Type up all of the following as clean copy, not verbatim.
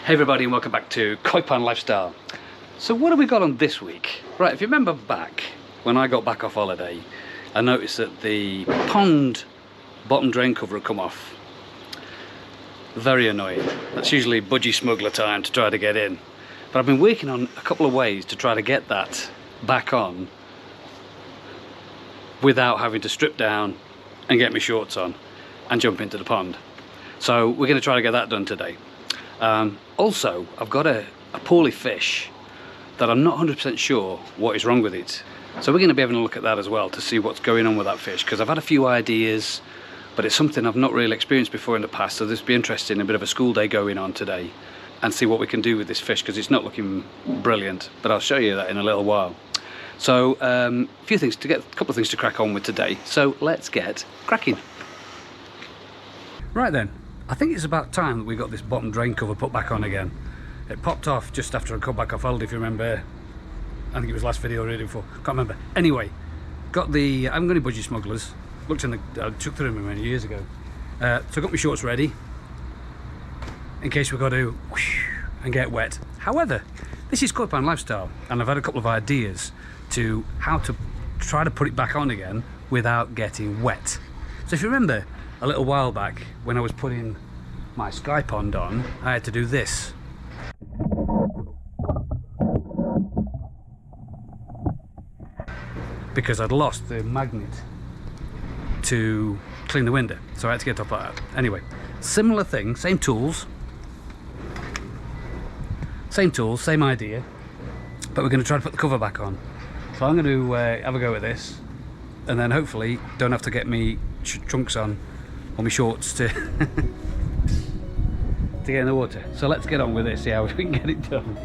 Hey everybody and welcome back to Koi Pond Lifestyle. So what have we got on this week? Right, if you remember back when I got back off holiday, I noticed that the pond bottom drain cover had come off. Very annoying. That's usually budgie smuggler time to try to get in. But I've been working on a couple of ways to try to get that back on without having to strip down and get my shorts on and jump into the pond. So we're going to try to get that done today. Also, I've got a poorly fish that I'm not 100% sure what is wrong with it. So we're going to be having a look at that as well to see what's going on with that fish, because I've had a few ideas, but it's something I've not really experienced before in the past. So this will be interesting, a bit of a school day going on today, and see what we can do with this fish, because it's not looking brilliant, but I'll show you that in a little while. So a couple of things to crack on with today. So let's get cracking. Right then. I think it's about time that we got this bottom drain cover put back on again. It popped off just after I got back off holiday, if you remember. I think it was last video or before, can't remember. Anyway, got the, I haven't got any budgie smugglers. Looked in the, I took them many years ago. So I got my shorts ready, in case we've got to whoosh and get wet. However, this is Koi Pond Lifestyle, and I've had a couple of ideas to how to try to put it back on again without getting wet. So if you remember, a little while back when I was putting my sky pond on, I had to do this. Because I'd lost the magnet to clean the window, so I had to get up like that. Anyway, similar thing, same tools, same idea, but we're going to try to put the cover back on. So I'm going to have a go at this, and then hopefully don't have to get me trunks on or my shorts to get in the water. So let's get on with this, see how we can get it done.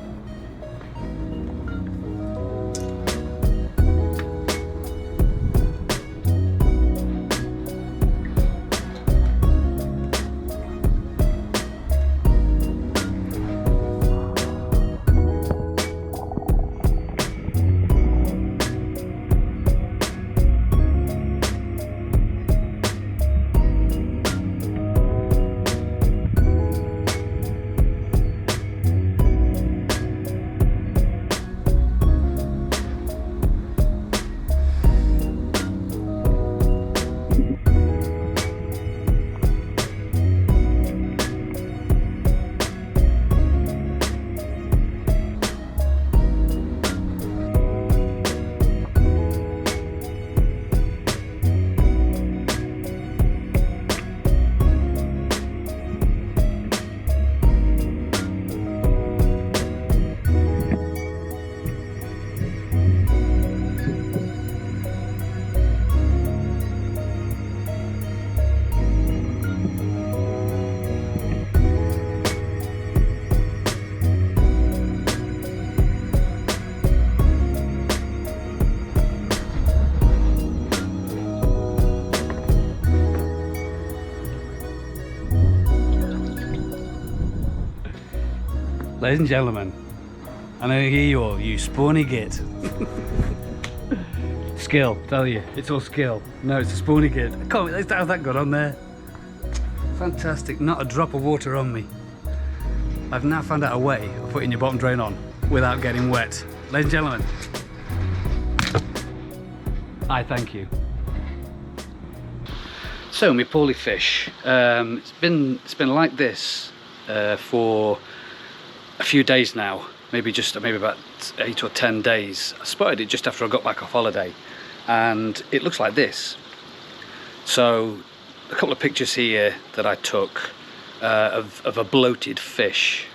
Ladies and gentlemen, I know you all, you spawny git. Skill, tell you, it's all skill. No, it's a spawny git. I can't wait to have that got on there. Fantastic, not a drop of water on me. I've now found out a way of putting your bottom drain on without getting wet. Ladies and gentlemen, I thank you. So, my poorly fish, it's been like this for a few days now, maybe about 8 or 10 days. I spotted it just after I got back off holiday, and it looks like this. So a couple of pictures here that I took of a bloated fish.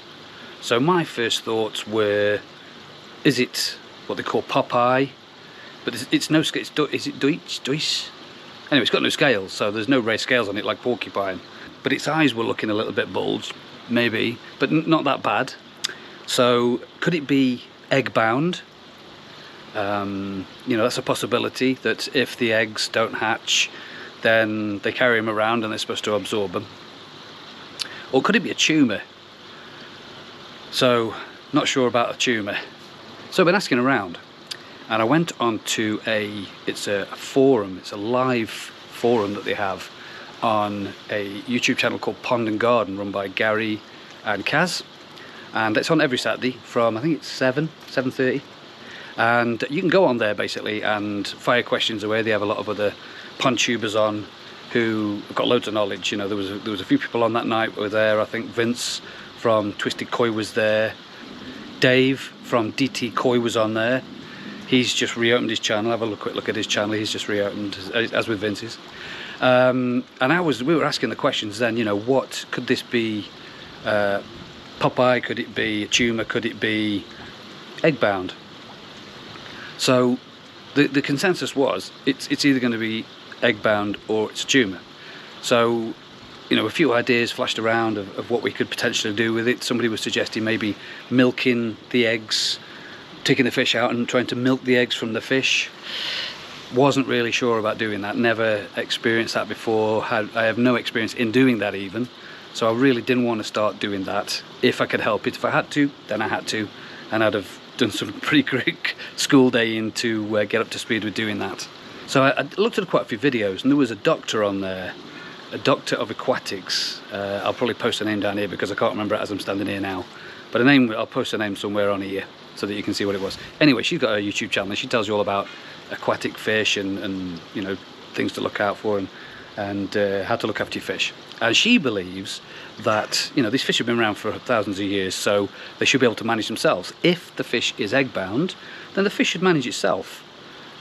So my first thoughts were, is it what they call Popeye? But it's no scales. Is it Deutsch? Anyway, it's got no scales, so there's no raised scales on it like porcupine. But its eyes were looking a little bit bulged, maybe, but not that bad. So could it be egg bound? You know, that's a possibility, that if the eggs don't hatch, then they carry them around and they're supposed to absorb them. Or could it be a tumour? So, not sure about a tumour. So I've been asking around, and I went onto it's a forum, it's a live forum that they have on a YouTube channel called Pond and Garden, run by Gary and Kaz. and it's on every Saturday from, I think it's 7:30, and you can go on there basically and fire questions away. They have a lot of other pond tubers on who have got loads of knowledge. You know, there was a few people on that night who were there. I think Vince from Twisted Koi was there, Dave from DT Koi was on there. He's just reopened his channel. Have a quick look at his channel. He's just reopened, as with Vince's. And we were asking the questions then, you know, what could this be? Popeye? Could it be a tumor? Could it be egg bound? So the consensus was it's either going to be egg bound or it's a tumor. So, you know, a few ideas flashed around of what we could potentially do with it. Somebody was suggesting maybe milking the eggs, taking the fish out and trying to milk the eggs from the fish. Wasn't really sure about doing that, never experienced that before. I have no experience in doing that even, so I really didn't want to start doing that. If I could help it, if I had to, then I had to, and I'd have done some pretty great school day in to get up to speed with doing that. So I looked at quite a few videos, and there was a doctor on there, a doctor of aquatics. I'll probably post a name down here because I can't remember it as I'm standing here now, but I'll post a name somewhere on here so that you can see what it was. Anyway, she's got a YouTube channel and she tells you all about aquatic fish and you know, things to look out for and how to look after your fish. And she believes that, you know, these fish have been around for thousands of years, so they should be able to manage themselves. If the fish is egg bound, then the fish should manage itself.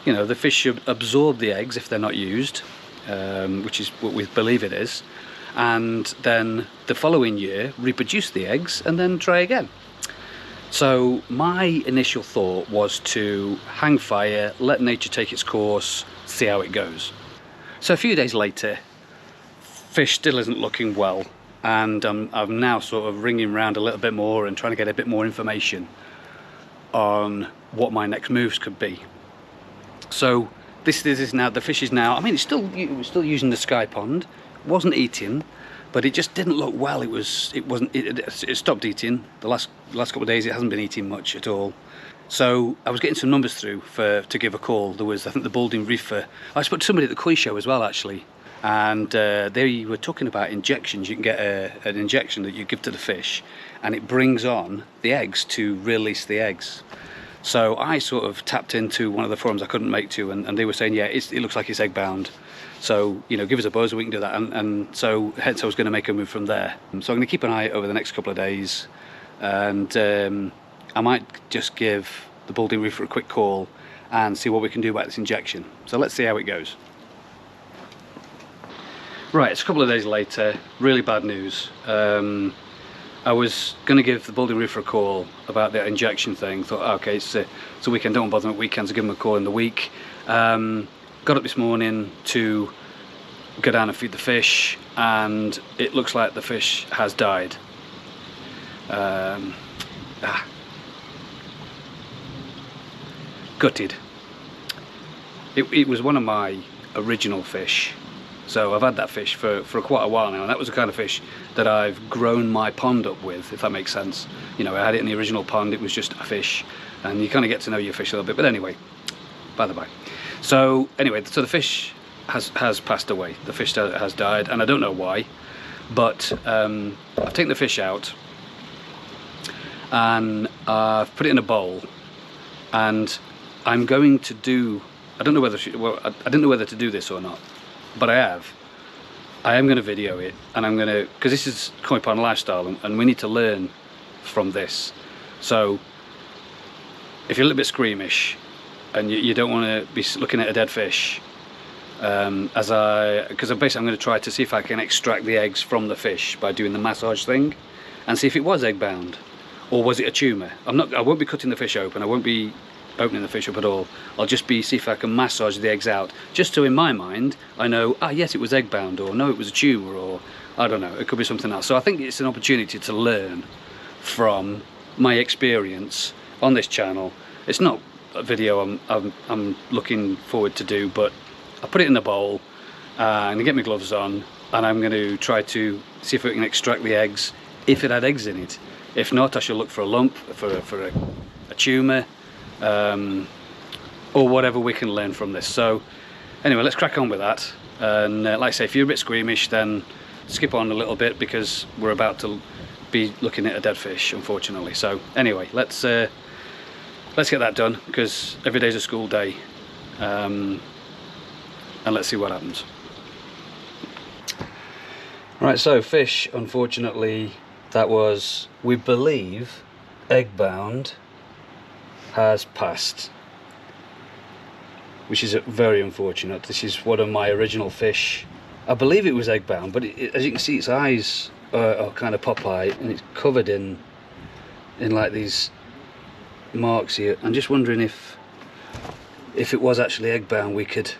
You know, the fish should absorb the eggs if they're not used, which is what we believe it is, and then the following year reproduce the eggs and then try again. So my initial thought was to hang fire, let nature take its course, see how it goes. So a few days later, fish still isn't looking well, and I'm now sort of ringing around a little bit more and trying to get a bit more information on what my next moves could be. So this is now, the fish is now, I mean, it was still using the sky pond, wasn't eating, but it just didn't look well. It stopped eating. The last couple of days it hasn't been eating much at all. So I was getting some numbers through to give a call. There was, I think, the Balding Reefer. I spoke to somebody at the Koi show as well, actually, and they were talking about injections. You can get an injection that you give to the fish, and it brings on the eggs to release the eggs. So I sort of tapped into one of the forums I couldn't make to, and they were saying, yeah, it looks like it's egg bound. So, you know, give us a buzz and we can do that. And so hence I was going to make a move from there. So I'm going to keep an eye over the next couple of days, and I might just give the Balding Reefer a quick call and see what we can do about this injection. So let's see how it goes. Right, it's a couple of days later, really bad news. I was going to give the Balding Reefer a call about the injection thing. Thought, okay, it's a weekend, don't bother them at weekends, I'll give them a call in the week. Got up this morning to go down and feed the fish, and it looks like the fish has died. Gutted. It was one of my original fish, so I've had that fish for quite a while now, and that was the kind of fish that I've grown my pond up with, if that makes sense. You know, I had it in the original pond, it was just a fish, and you kind of get to know your fish a little bit. But anyway, by the by. So anyway, so the fish has passed away. The fish has died, and I don't know why, but I've taken the fish out and I've put it in a bowl, and I'm going to do, I don't know whether I didn't know whether to do this or not, but I am going to video it, and I'm going to, because this is koi pond lifestyle, and we need to learn from this. So if you're a little bit squeamish and you don't want to be looking at a dead fish, because basically I'm going to try to see if I can extract the eggs from the fish by doing the massage thing, and see if it was egg bound or was it a tumor. I won't be cutting the fish open, I won't be opening the fish up at all. I'll just see if I can massage the eggs out, just so in my mind I know, yes, it was egg bound, or no, it was a tumor, or I don't know, it could be something else. So I think it's an opportunity to learn from my experience on this channel. It's not a video I'm looking forward to do, but I put it in the bowl, I'm going to get my gloves on, and I'm going to try to see if I can extract the eggs, if it had eggs in it. If not, I shall look for a lump, for a tumour, or whatever we can learn from this. So anyway, let's crack on with that. And like I say, if you're a bit squeamish, then skip on a little bit, because we're about to be looking at a dead fish, unfortunately. So anyway, let's get that done, because every day's a school day, and let's see what happens. Right, so fish, unfortunately, that was, we believe, egg bound, has passed, which is very unfortunate. This is one of my original fish. I believe it was egg bound, but as you can see, its eyes are kind of pop-eye, and it's covered in like these marks here. I'm just wondering if it was actually egg bound, we could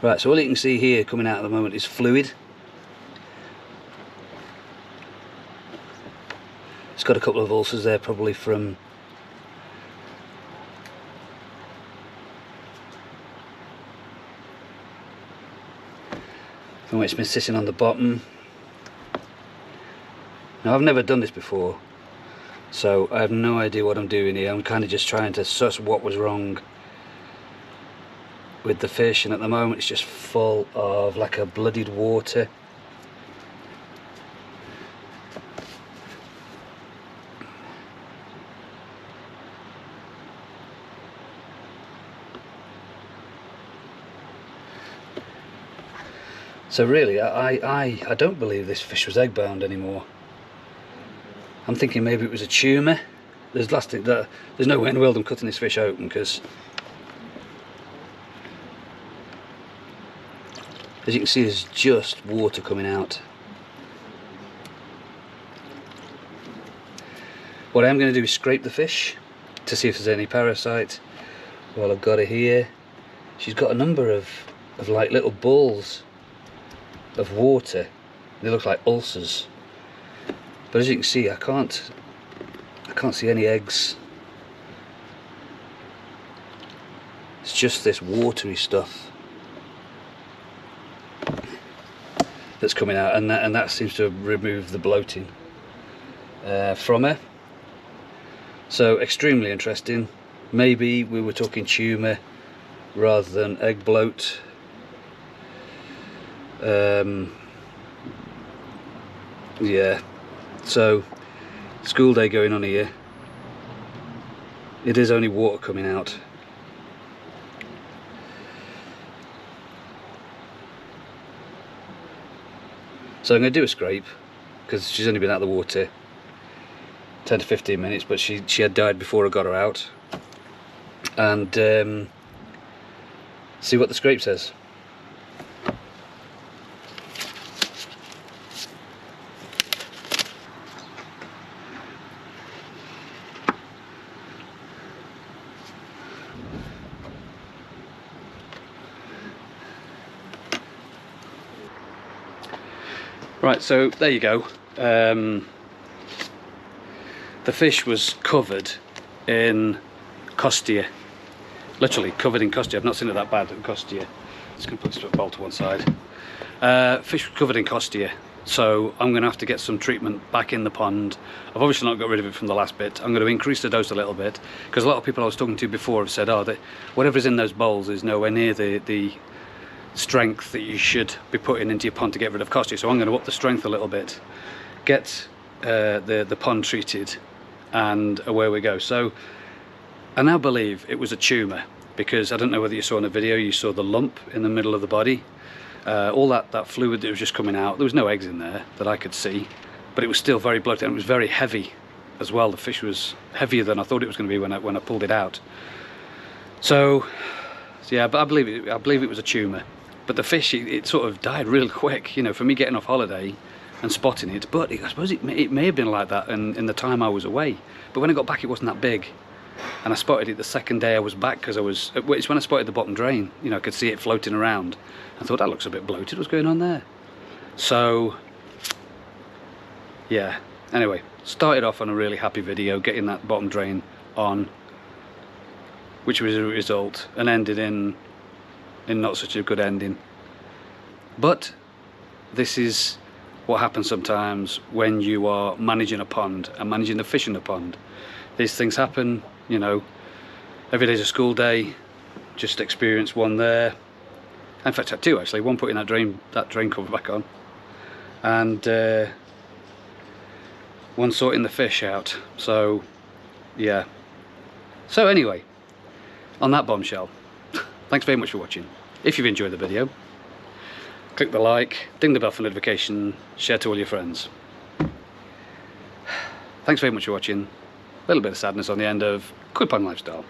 Right, so all you can see here coming out at the moment is fluid. It's got a couple of ulcers there, probably from where it's been sitting on the bottom. Now, I've never done this before, so I have no idea what I'm doing here. I'm kind of just trying to suss what was wrong with the fish, and at the moment it's just full of like a bloodied water. So really, I don't believe this fish was egg bound anymore. I'm thinking maybe it was a tumour. There's no way in the world I'm cutting this fish open, because as you can see, there's just water coming out. What I'm going to do is scrape the fish to see if there's any parasite. Well, I've got her here. She's got a number of like little balls of water. They look like ulcers. But as you can see, I can't see any eggs. It's just this watery stuff that's coming out, and that seems to remove the bloating from her. So extremely interesting. Maybe we were talking tumour rather than egg bloat. Yeah, so school day going on here. It is only water coming out. So I'm going to do a scrape, because she's only been out of the water 10 to 15 minutes, but she had died before I got her out, and see what the scrape says. Right, so there you go. The fish was covered in costia, literally covered in costia. I've not seen it that bad in costia. Just going to put this bowl to one side. Fish was covered in costia, so I'm going to have to get some treatment back in the pond. I've obviously not got rid of it from the last bit. I'm going to increase the dose a little bit, because a lot of people I was talking to before have said, oh, that whatever's in those bowls is nowhere near the strength that you should be putting into your pond to get rid of costia. So I'm going to up the strength a little bit, get the pond treated, and away we go. So I now believe it was a tumour, because I don't know whether you saw in the video, you saw the lump in the middle of the body, all that fluid that was just coming out. There was no eggs in there that I could see, but it was still very bloated, and it was very heavy as well. The fish was heavier than I thought it was going to be when I pulled it out. So yeah, but I believe it was a tumour. But the fish, it sort of died real quick, you know, for me getting off holiday and spotting it. But I suppose it may have been like that in the time I was away. But when I got back, it wasn't that big. And I spotted it the second day I was back, because it's when I spotted the bottom drain. You know, I could see it floating around. I thought, that looks a bit bloated, what's going on there? So, yeah. Anyway, started off on a really happy video, getting that bottom drain on, which was a result, and ended in not such a good ending. But this is what happens sometimes when you are managing a pond and managing the fish in the pond. These things happen, you know, every day's a school day. Just experienced one there. In fact, I had two actually. One putting that drain cover back on, and one sorting the fish out. So yeah. So anyway, on that bombshell, thanks very much for watching. If you've enjoyed the video, click the like, ding the bell for notification, share to all your friends. Thanks very much for watching. A little bit of sadness on the end of Quid Pond Lifestyle.